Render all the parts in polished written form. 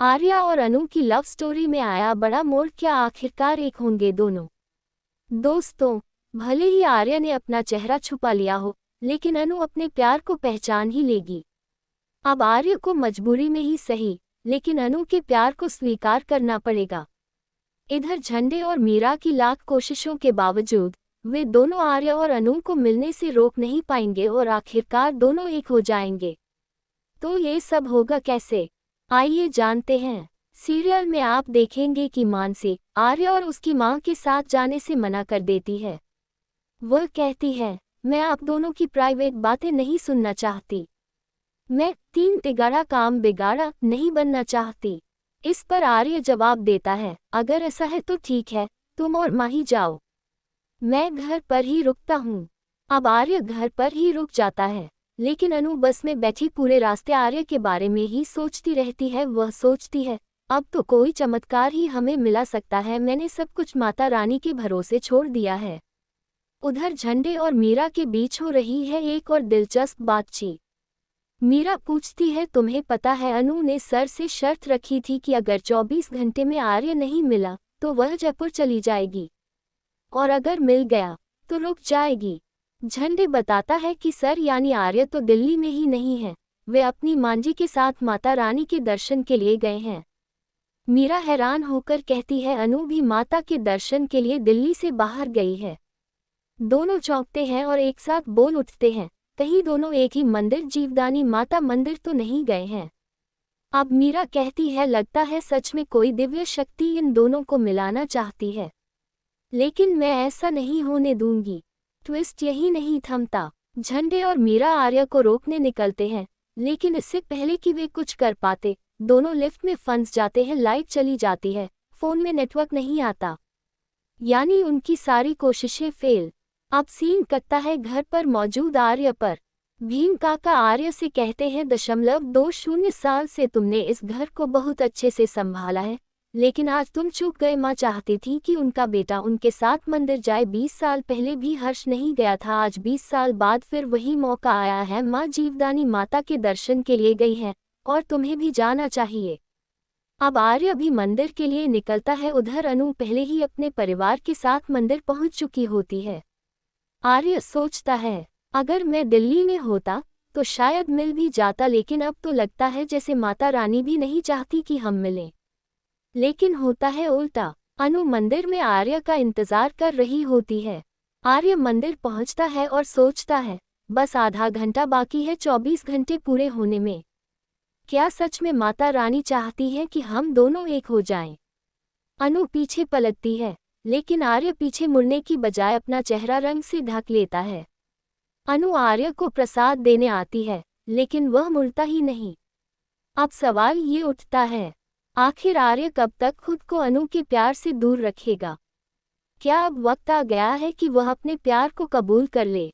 आर्या और अनु की love story में आया बड़ा मोड़, क्या आखिरकार एक होंगे दोनों। दोस्तों, भले ही आर्या ने अपना चेहरा छुपा लिया हो, लेकिन अनु अपने प्यार को पहचान ही लेगी। अब आर्या को मजबूरी में ही सही, लेकिन अनु के प्यार को स्वीकार करना पड़ेगा। इधर झंडे और मीरा की लाख कोशिशों के बावजूद वे दोनों आर्या और अनु को मिलने से रोक नहीं पाएंगे और आखिरकार दोनों एक हो जाएंगे। तो ये सब होगा कैसे, आइए जानते हैं। सीरियल में आप देखेंगे कि मानसी आर्या और उसकी मां के साथ जाने से मना कर देती है। वह कहती है, मैं आप दोनों की प्राइवेट बातें नहीं सुनना चाहती। मैं 3 तिगाड़ा काम बिगाड़ा नहीं बनना चाहती। इस पर आर्य जवाब देता है, अगर ऐसा है तो ठीक है, तुम और माँ ही जाओ, मैं घर पर ही रुकता हूँ। अब आर्य घर पर ही रुक जाता है, लेकिन अनु बस में बैठी पूरे रास्ते आर्य के बारे में ही सोचती रहती है। वह सोचती है, अब तो कोई चमत्कार ही हमें मिला सकता है, मैंने सब कुछ माता रानी के भरोसे छोड़ दिया है। उधर झंडे और मीरा के बीच हो रही है एक और दिलचस्प बातचीत। मीरा पूछती है, तुम्हें पता है अनु ने सर से शर्त रखी थी कि अगर 24 घंटे में आर्य नहीं मिला तो वह जयपुर चली जाएगी, और अगर मिल गया तो रुक जाएगी। झंडे बताता है कि सर यानी आर्य तो दिल्ली में ही नहीं है, वे अपनी मांझी के साथ माता रानी के दर्शन के लिए गए हैं। मीरा हैरान होकर कहती है, अनु भी माता के दर्शन के लिए दिल्ली से बाहर गई है। दोनों चौंकते हैं और एक साथ बोल उठते हैं, कहीं दोनों एक ही मंदिर जीवदानी माता मंदिर तो नहीं गए हैं। अब मीरा कहती है, लगता है सच में कोई दिव्य शक्ति इन दोनों को मिलाना चाहती है, लेकिन मैं ऐसा नहीं होने दूंगी। ट्विस्ट यही नहीं थमता। झंडे और मीरा आर्या को रोकने निकलते हैं, लेकिन इससे पहले कि वे कुछ कर पाते दोनों लिफ्ट में फंस जाते हैं। लाइट चली जाती है, फोन में नेटवर्क नहीं आता, यानी उनकी सारी कोशिशें फेल। अब सीन कटता है घर पर मौजूद आर्य पर। भीम काका आर्य से कहते हैं, 0.20 साल से तुमने इस घर को बहुत अच्छे से संभाला है, लेकिन आज तुम चूक गए। माँ चाहती थी कि उनका बेटा उनके साथ मंदिर जाए। 20 साल पहले भी हर्ष नहीं गया था, आज 20 साल बाद फिर वही मौका आया है। माँ जीवदानी माता के दर्शन के लिए गई है और तुम्हें भी जाना चाहिए। अब आर्य भी मंदिर के लिए निकलता है। उधर अनु पहले ही अपने परिवार के साथ मंदिर पहुंच चुकी होती है। आर्य सोचता है, अगर मैं दिल्ली में होता तो शायद मिल भी जाता, लेकिन अब तो लगता है जैसे माता रानी भी नहीं चाहती कि हम मिलें। लेकिन होता है उल्टा। अनु मंदिर में आर्य का इंतजार कर रही होती है। आर्य मंदिर पहुंचता है और सोचता है, बस आधा घंटा बाकी है 24 घंटे पूरे होने में। क्या सच में माता रानी चाहती है कि हम दोनों एक हो जाएं? अनु पीछे पलटती है, लेकिन आर्य पीछे मुड़ने की बजाय अपना चेहरा रंग से ढक लेता है। अनु आर्य को प्रसाद देने आती है, लेकिन वह मुड़ता ही नहीं। अब सवाल ये उठता है, आखिर आर्य कब तक खुद को अनु के प्यार से दूर रखेगा? क्या अब वक्त आ गया है कि वह अपने प्यार को कबूल कर ले?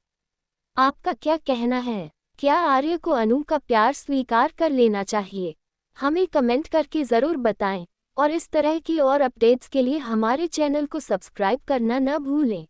आपका क्या कहना है? क्या आर्य को अनु का प्यार स्वीकार कर लेना चाहिए? हमें कमेंट करके ज़रूर बताएं, और इस तरह की और अपडेट्स के लिए हमारे चैनल को सब्सक्राइब करना न भूलें।